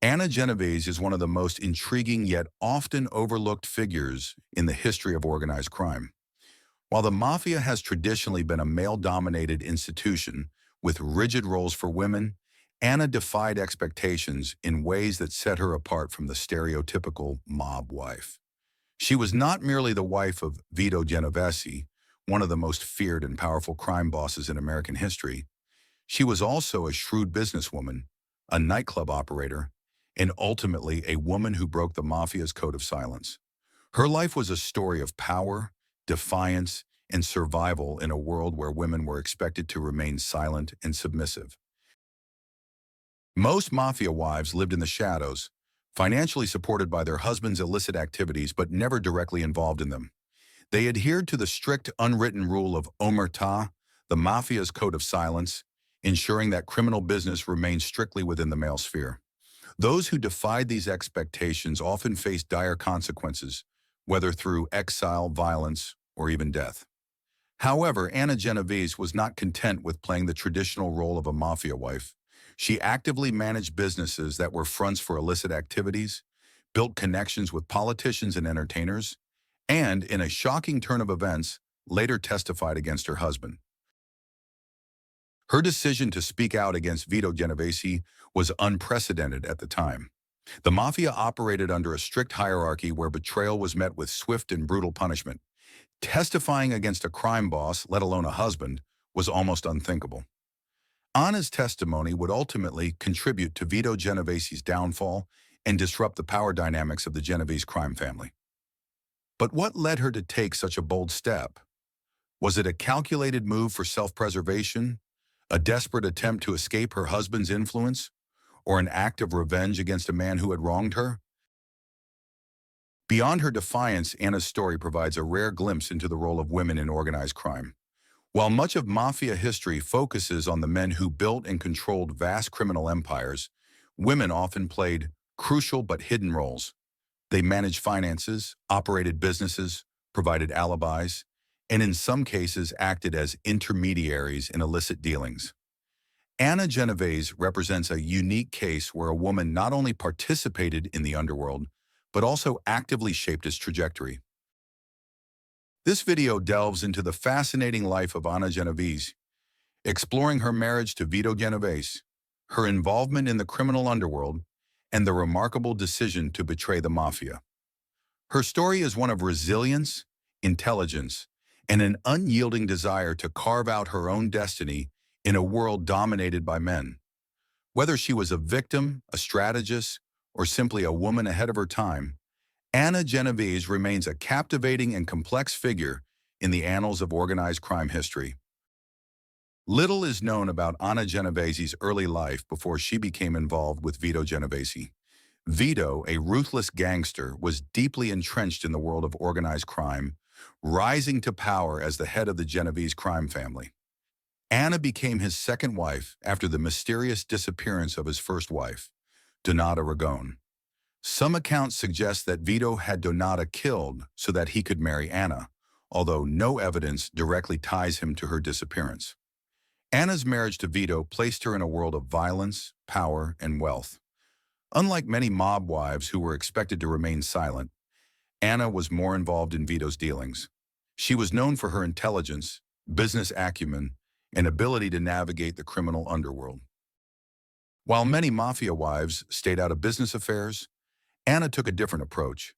Anna Genovese is one of the most intriguing yet often overlooked figures in the history of organized crime. While the Mafia has traditionally been a male-dominated institution with rigid roles for women, Anna defied expectations in ways that set her apart from the stereotypical mob wife. She was not merely the wife of Vito Genovese, one of the most feared and powerful crime bosses in American history. She was also a shrewd businesswoman, a nightclub operator, and ultimately a woman who broke the Mafia's code of silence. Her life was a story of power, defiance, and survival in a world where women were expected to remain silent and submissive. Most Mafia wives lived in the shadows, financially supported by their husbands' illicit activities but never directly involved in them. They adhered to the strict unwritten rule of omertà, the Mafia's code of silence, ensuring that criminal business remained strictly within the male sphere. Those who defied these expectations often faced dire consequences, whether through exile, violence, or even death. However, Anna Genovese was not content with playing the traditional role of a Mafia wife. She actively managed businesses that were fronts for illicit activities, built connections with politicians and entertainers, and, in a shocking turn of events, later testified against her husband. Her decision to speak out against Vito Genovese was unprecedented at the time. The Mafia operated under a strict hierarchy where betrayal was met with swift and brutal punishment. Testifying against a crime boss, let alone a husband, was almost unthinkable. Anna's testimony would ultimately contribute to Vito Genovese's downfall and disrupt the power dynamics of the Genovese crime family. But what led her to take such a bold step? Was it a calculated move for self-preservation, a desperate attempt to escape her husband's influence, or an act of revenge against a man who had wronged her? Beyond her defiance, Anna's story provides a rare glimpse into the role of women in organized crime. While much of Mafia history focuses on the men who built and controlled vast criminal empires, women often played crucial but hidden roles. They managed finances, operated businesses, provided alibis, and in some cases acted as intermediaries in illicit dealings. Anna Genovese represents a unique case where a woman not only participated in the underworld, but also actively shaped its trajectory. This video delves into the fascinating life of Anna Genovese, exploring her marriage to Vito Genovese, her involvement in the criminal underworld, and the remarkable decision to betray the Mafia. Her story is one of resilience, intelligence, and an unyielding desire to carve out her own destiny in a world dominated by men. Whether she was a victim, a strategist, or simply a woman ahead of her time, Anna Genovese remains a captivating and complex figure in the annals of organized crime history. Little is known about Anna Genovese's early life before she became involved with Vito Genovese. Vito, a ruthless gangster, was deeply entrenched in the world of organized crime, rising to power as the head of the Genovese crime family. Anna became his second wife after the mysterious disappearance of his first wife, Donata Ragone. Some accounts suggest that Vito had Donata killed so that he could marry Anna, although no evidence directly ties him to her disappearance. Anna's marriage to Vito placed her in a world of violence, power, and wealth. Unlike many mob wives who were expected to remain silent, Anna was more involved in Vito's dealings. She was known for her intelligence, business acumen, and ability to navigate the criminal underworld. While many Mafia wives stayed out of business affairs, Anna took a different approach.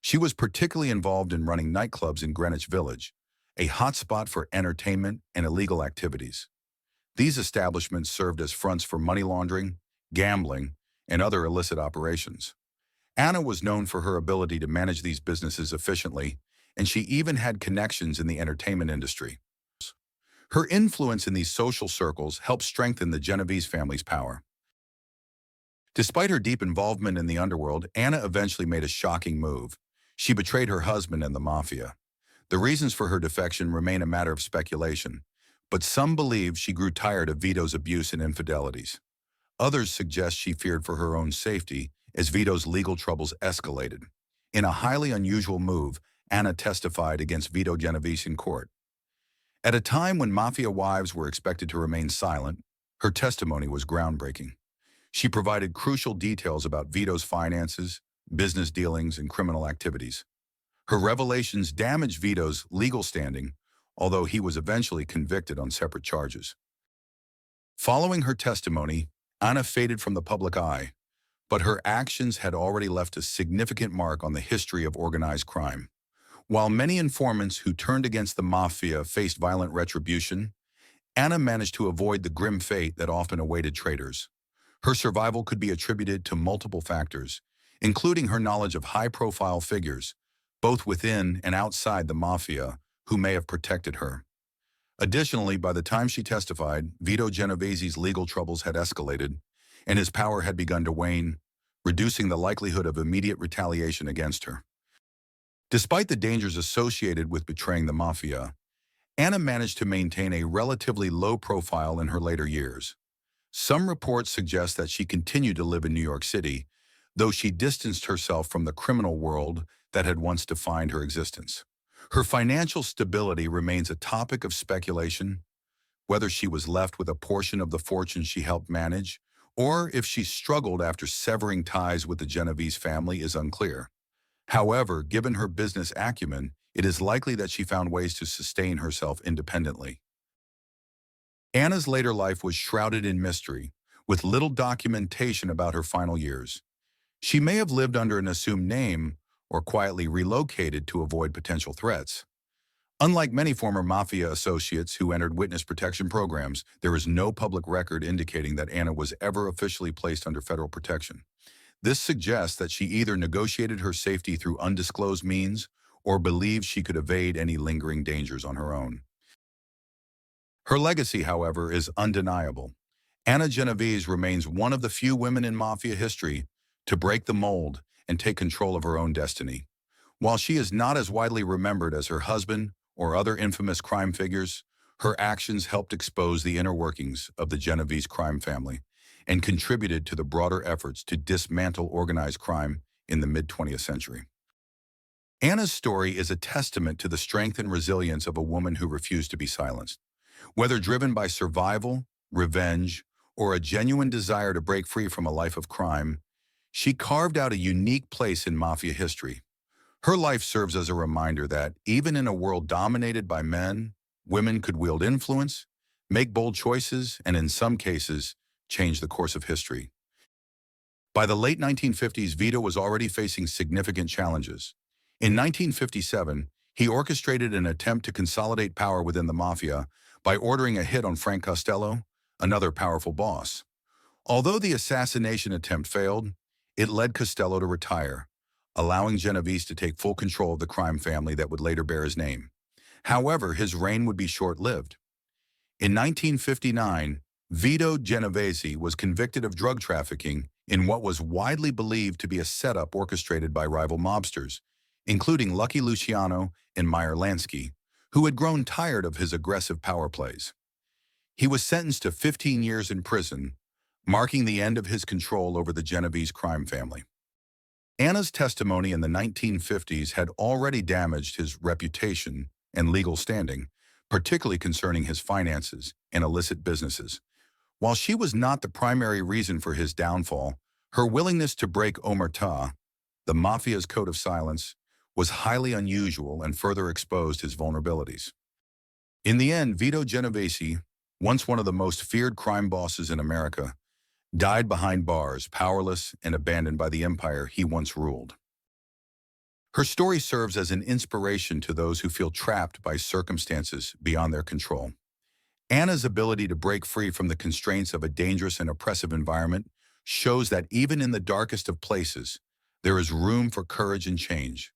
She was particularly involved in running nightclubs in Greenwich Village, a hotspot for entertainment and illegal activities. These establishments served as fronts for money laundering, gambling, and other illicit operations. Anna was known for her ability to manage these businesses efficiently, and she even had connections in the entertainment industry. Her influence in these social circles helped strengthen the Genovese family's power. Despite her deep involvement in the underworld, Anna eventually made a shocking move. She betrayed her husband and the Mafia. The reasons for her defection remain a matter of speculation, but some believe she grew tired of Vito's abuse and infidelities. Others suggest she feared for her own safety as Vito's legal troubles escalated. In a highly unusual move, Anna testified against Vito Genovese in court. At a time when Mafia wives were expected to remain silent, her testimony was groundbreaking. She provided crucial details about Vito's finances, business dealings, and criminal activities. Her revelations damaged Vito's legal standing, although he was eventually convicted on separate charges. Following her testimony, Anna faded from the public eye, but her actions had already left a significant mark on the history of organized crime. While many informants who turned against the Mafia faced violent retribution, Anna managed to avoid the grim fate that often awaited traitors. Her survival could be attributed to multiple factors, including her knowledge of high-profile figures, both within and outside the Mafia, who may have protected her. Additionally, by the time she testified, Vito Genovese's legal troubles had escalated, and his power had begun to wane, reducing the likelihood of immediate retaliation against her. Despite the dangers associated with betraying the Mafia, Anna managed to maintain a relatively low profile in her later years. Some reports suggest that she continued to live in New York City, though she distanced herself from the criminal world that had once defined her existence. Her financial stability remains a topic of speculation. Whether she was left with a portion of the fortune she helped manage, or if she struggled after severing ties with the Genovese family is unclear. However, given her business acumen, it is likely that she found ways to sustain herself independently. Anna's later life was shrouded in mystery, with little documentation about her final years. She may have lived under an assumed name or quietly relocated to avoid potential threats. Unlike many former Mafia associates who entered witness protection programs, there is no public record indicating that Anna was ever officially placed under federal protection. This suggests that she either negotiated her safety through undisclosed means or believed she could evade any lingering dangers on her own. Her legacy, however, is undeniable. Anna Genovese remains one of the few women in Mafia history to break the mold and take control of her own destiny. While she is not as widely remembered as her husband or other infamous crime figures, her actions helped expose the inner workings of the Genovese crime family and contributed to the broader efforts to dismantle organized crime in the mid-20th century. Anna's story is a testament to the strength and resilience of a woman who refused to be silenced. Whether driven by survival, revenge, or a genuine desire to break free from a life of crime, she carved out a unique place in Mafia history. Her life serves as a reminder that, even in a world dominated by men, women could wield influence, make bold choices, and in some cases, change the course of history. By the late 1950s, Vito was already facing significant challenges. In 1957, he orchestrated an attempt to consolidate power within the Mafia by ordering a hit on Frank Costello, another powerful boss. Although the assassination attempt failed, it led Costello to retire, allowing Genovese to take full control of the crime family that would later bear his name. However, his reign would be short-lived. In 1959, Vito Genovese was convicted of drug trafficking in what was widely believed to be a setup orchestrated by rival mobsters, including Lucky Luciano and Meyer Lansky, who had grown tired of his aggressive power plays. He was sentenced to 15 years in prison, marking the end of his control over the Genovese crime family. Anna's testimony in the 1950s had already damaged his reputation and legal standing, particularly concerning his finances and illicit businesses. While she was not the primary reason for his downfall, her willingness to break omerta, the Mafia's code of silence, was highly unusual and further exposed his vulnerabilities. In the end, Vito Genovese, once one of the most feared crime bosses in America, died behind bars, powerless and abandoned by the empire he once ruled. Her story serves as an inspiration to those who feel trapped by circumstances beyond their control. Anna's ability to break free from the constraints of a dangerous and oppressive environment shows that even in the darkest of places, there is room for courage and change.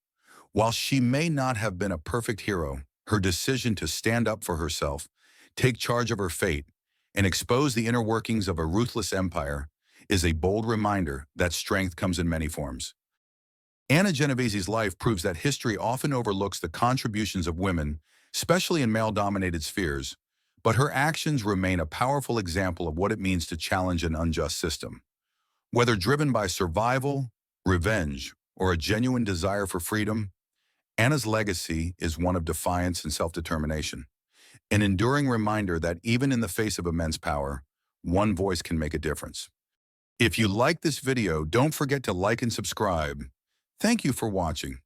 While she may not have been a perfect hero, her decision to stand up for herself, take charge of her fate, and expose the inner workings of a ruthless empire is a bold reminder that strength comes in many forms. Anna Genovese's life proves that history often overlooks the contributions of women, especially in male-dominated spheres, but her actions remain a powerful example of what it means to challenge an unjust system. Whether driven by survival, revenge, or a genuine desire for freedom, Anna's legacy is one of defiance and self-determination, an enduring reminder that even in the face of immense power, one voice can make a difference. If you like this video, don't forget to like and subscribe. Thank you for watching.